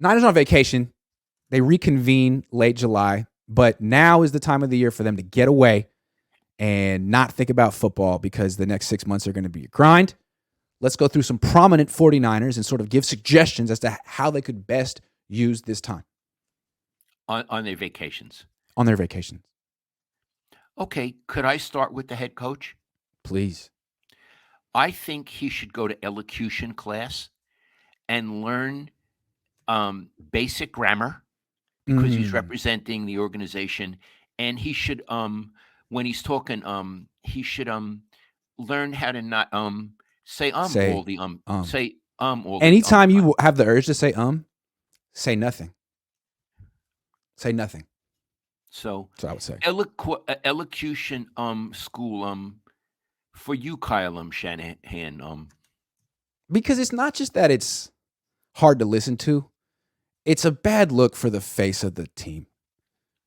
Niners on vacation. They reconvene late July, but now is the time of the year for them to get away and not think about football because the next 6 months are going to be a grind. Let's go through some prominent 49ers and sort of give suggestions as to how they could best use this time on their vacations. on their vacations. Okay, could I start with the head coach? Please. I think he should go to elocution class and learn basic grammar because he's representing the organization, and he should when he's talking he should learn how to not say Say all the um. say all the Anytime time. you have the urge to say say nothing. Say nothing. So That's what I would say. elocution school for you, Kyle Shanahan. Because it's not just that it's hard to listen to. It's a bad look for the face of the team.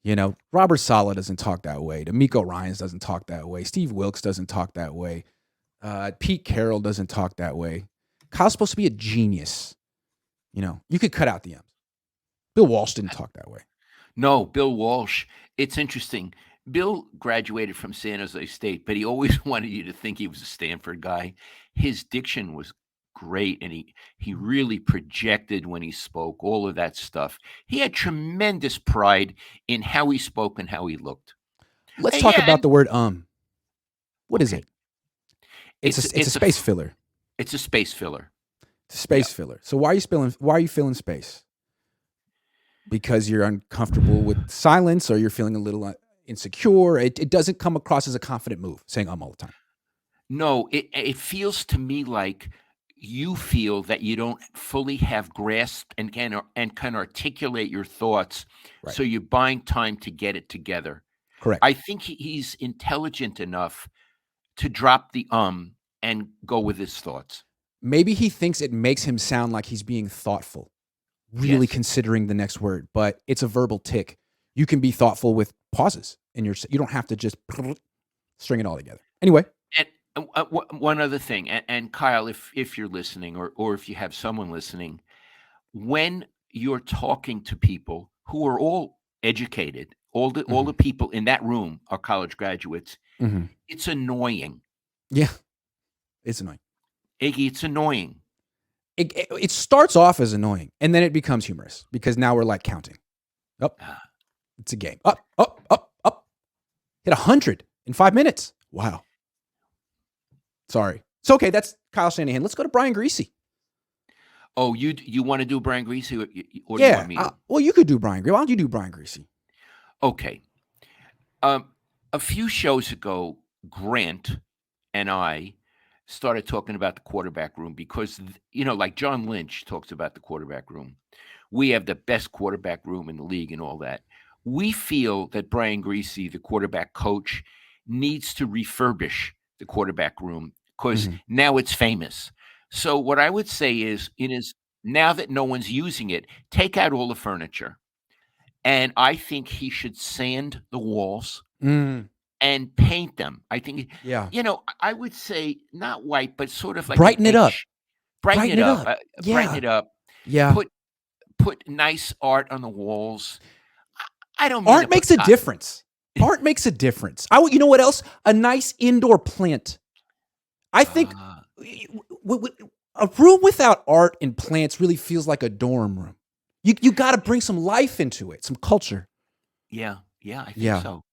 You know, Robert Saleh doesn't talk that way. D'Amico Ryans doesn't talk that way. Steve Wilkes doesn't talk that way. Pete Carroll doesn't talk that way. Kyle's supposed to be a genius. You know, you could cut out the M's. Bill Walsh didn't talk that way. No, Bill Walsh. It's interesting. Bill graduated from San Jose State, but he always wanted you to think he was a Stanford guy. His diction was great, and he really projected when he spoke, all of that stuff. He had tremendous pride in how he spoke and how he looked. Let's talk about the word What is Okay. it? It's a space filler. It's a space filler. It's a space filler. So why are you filling space? Because you're uncomfortable with silence, or you're feeling a little insecure. It doesn't come across as a confident move, saying all the time. No, it feels to me like you feel that you don't fully have grasped and can articulate your thoughts, Right. so you're buying time to get it together. Correct. I think he's intelligent enough to drop the and go with his thoughts. Maybe he thinks it makes him sound like he's being thoughtful, really considering the next word, but it's a verbal tick. You can be thoughtful with pauses, and you don't have to just string it all together. Anyway. And one other thing, and Kyle, if you're listening, or if you have someone listening, when you're talking to people who are all educated, all the people in that room are college graduates, it's annoying. Yeah, it's annoying. Iggy, it's annoying. It starts off as annoying, and then it becomes humorous because now we're like counting. Up, it's a game. Up. Hit 100 in 5 minutes. Wow. Sorry. It's okay. That's Kyle Shanahan. Let's go to Brian Griese. Oh, you want to do Brian Griese, or yeah. You want me to? Well, you could do Brian Griese. Why don't you do Brian Griese? Okay. A few shows ago, Grant and I started talking about the quarterback room because, like John Lynch talks about the quarterback room. We have the best quarterback room in the league and all that. We feel that Brian Griese, the quarterback coach, needs to refurbish the quarterback room because now it's famous. So what I would say is, now that no one's using it, take out all the furniture. And I think he should sand the walls and paint them. I think, I would say not white, but sort of like brighten it up. Brighten it up. Brighten it up. Yeah. Put nice art on the walls. I don't. Art makes a difference. Art makes a difference. You know what else? A nice indoor plant. I think a room without art and plants really feels like a dorm room. You got to bring some life into it, some culture. Yeah, I think so.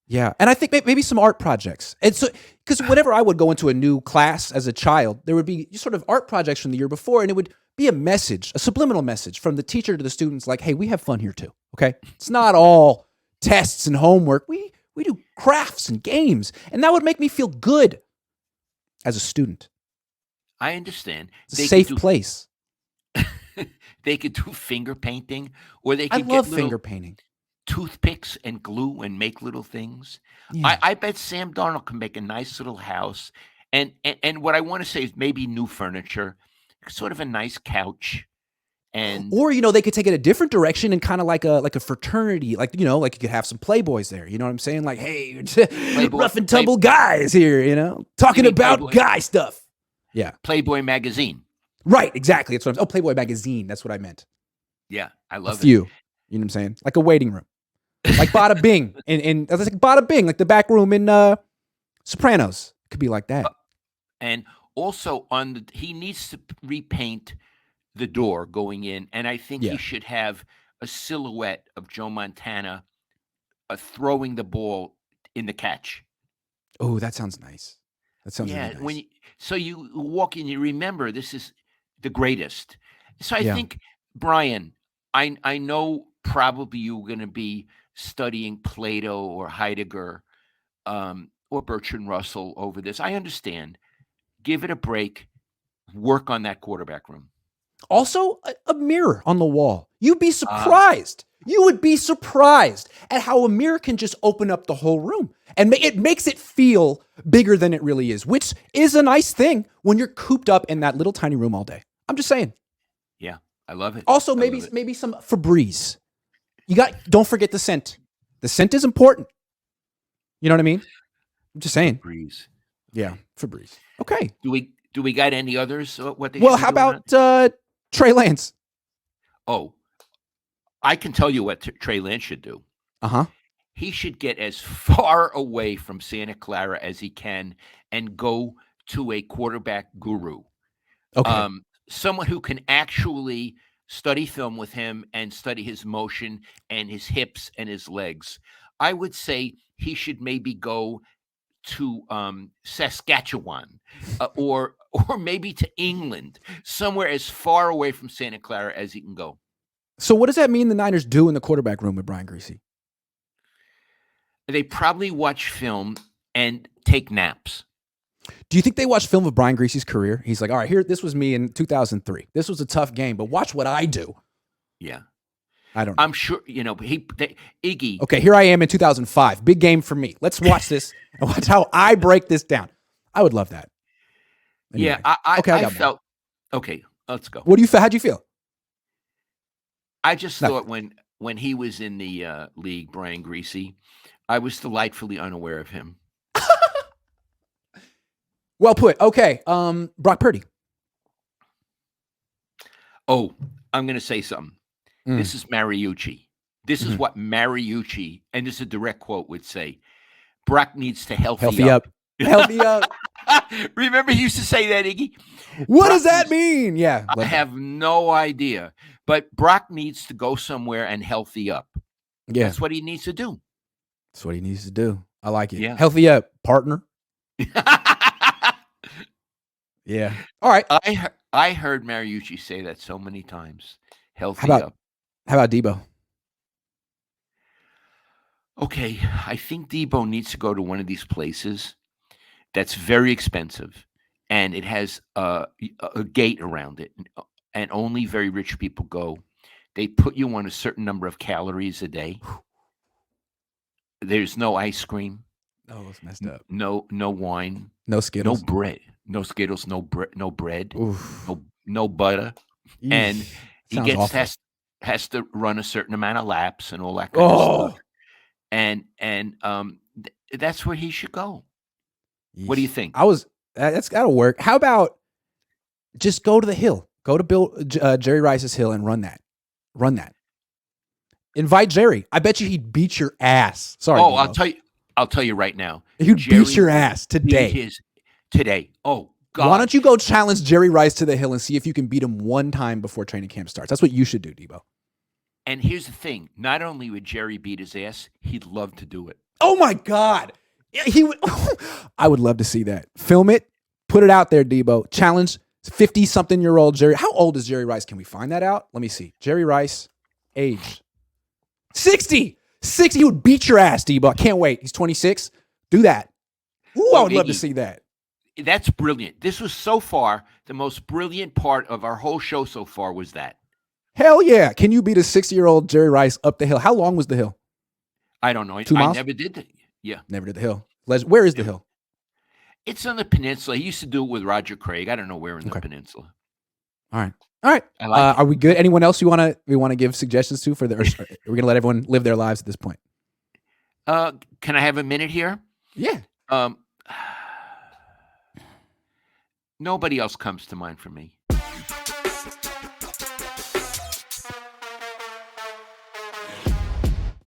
Yeah, and I think maybe some art projects. And so, because whenever I would go into a new class as a child, there would be sort of art projects from the year before, and it would be a message, a subliminal message from the teacher to the students, like, "Hey, we have fun here too. Okay, it's not all tests and homework. We do crafts and games, and that would make me feel good as a student." I understand. It's a safe place. They could do finger painting, or they I could love get finger painting. Toothpicks and glue and make little things. Yeah. I bet Sam Darnold can make a nice little house. And what I want to say is maybe new furniture, sort of a nice couch. Or they could take it a different direction and kind of like a fraternity, like you could have some Playboys there. You know what I'm saying? Like, hey, rough and tumble guys here, talking about Playboy guy stuff. Yeah, Playboy magazine. Right, exactly. That's what Playboy magazine. That's what I meant. Yeah, I A love it. few. You know what I'm saying? Like a waiting room. Like Bada Bing. And that's like Bada Bing, like the back room in Sopranos. It could be like that. And also he needs to repaint the door going in, and I think he Yeah. should have a silhouette of Joe Montana throwing the ball in the catch. Oh, that sounds nice. That sounds really Yeah, nice. so you walk in, you remember this is the greatest. So I Yeah. think, Brian, I know probably you're going to be studying Plato or Heidegger or Bertrand Russell over this. I understand. Give it a break. Work on that quarterback room. Also, a mirror on the wall. You'd be Ah, surprised. You would be surprised at how a mirror can just open up the whole room. And it makes it feel bigger than it really is, which is a nice thing when you're cooped up in that little tiny room all day. I'm just saying. yeah, I love it. Also, I love it. maybe some Febreze. Don't forget the scent. The scent is important. You know what I mean? I'm just saying. Breeze. Yeah, Febreze. Okay. Do we got any others? What they Well, should be how doing? about Trey Lance? Oh, I can tell you what Trey Lance should do. Uh-huh. He should get as far away from Santa Clara as he can and go to a quarterback guru. Okay. Someone who can actually study film with him and study his motion and his hips and his legs. I would say he should maybe go to Saskatchewan or maybe to England, somewhere as far away from Santa Clara as he can go. So what does that mean the Niners do in the quarterback room with Brian Greasy? They probably watch film and take naps. Do you think they watch film of Brian Greasy's career? He's like, all right, here, this was me in 2003. This was a tough game, but watch what I do. Yeah. I don't know. I'm sure, Iggy. Okay, here I am in 2005. Big game for me. Let's watch this and watch how I break this down. I would love that. Anyway. Yeah, I got felt, okay, let's go. What do you feel? How'd you feel? I just thought when he was in the league, Brian Greasy, I was delightfully unaware of him. Well put. Okay, Brock Purdy. Oh, I'm going to say something. This is Mariucci. This is what Mariucci, and this is a direct quote, would say. Brock needs to healthy up. Healthy up. Remember he used to say that, Iggy? What does that mean? Yeah. I have no idea. But Brock needs to go somewhere and healthy up. Yeah. That's what he needs to do. That's what he needs to do. I like it. Yeah. Healthy up, partner. Yeah. All right. I heard Mariucci say that so many times. Healthy up. How about Debo? Okay, I think Debo needs to go to one of these places that's very expensive, and it has a gate around it, and only very rich people go. They put you on a certain number of calories a day. There's no ice cream. Oh, it's messed up. No wine. No Skittles. No bread. No Skittles. No bread. Oof. No butter. Eesh. And he has to run a certain amount of laps and all that kind of stuff. And that's where he should go. Yeesh. What do you think? That's got to work. How about just go to the hill? Go to Jerry Rice's hill and run that. Invite Jerry. I bet you he'd beat your ass. Sorry. Oh, I'll tell you right now. He'd beat your ass today. Today. Oh, God. Why don't you go challenge Jerry Rice to the hill and see if you can beat him one time before training camp starts? That's what you should do, Debo. And here's the thing. Not only would Jerry beat his ass, he'd love to do it. Oh, my God. He would. I would love to see that. Film it. Put it out there, Debo. Challenge 50-something-year-old Jerry. How old is Jerry Rice? Can we find that out? Let me see. Jerry Rice, age. 60. 60. He would beat your ass, Debo. I can't wait. He's 26. Do that. Ooh, I would love to see that. That's brilliant. This was so far, the most brilliant part of our whole show so far was that. Hell yeah. Can you beat a 60-year-old Jerry Rice up the hill? How long was the hill? I don't know. 2 miles? I never did that. Yeah. Never did the hill. Where is the hill? It's on the peninsula. He used to do it with Roger Craig. I don't know where in the peninsula. All right. I like are we good? Anyone else we want to give suggestions to for the? Or are we going to let everyone live their lives at this point? Can I have a minute here? Yeah. Nobody else comes to mind for me.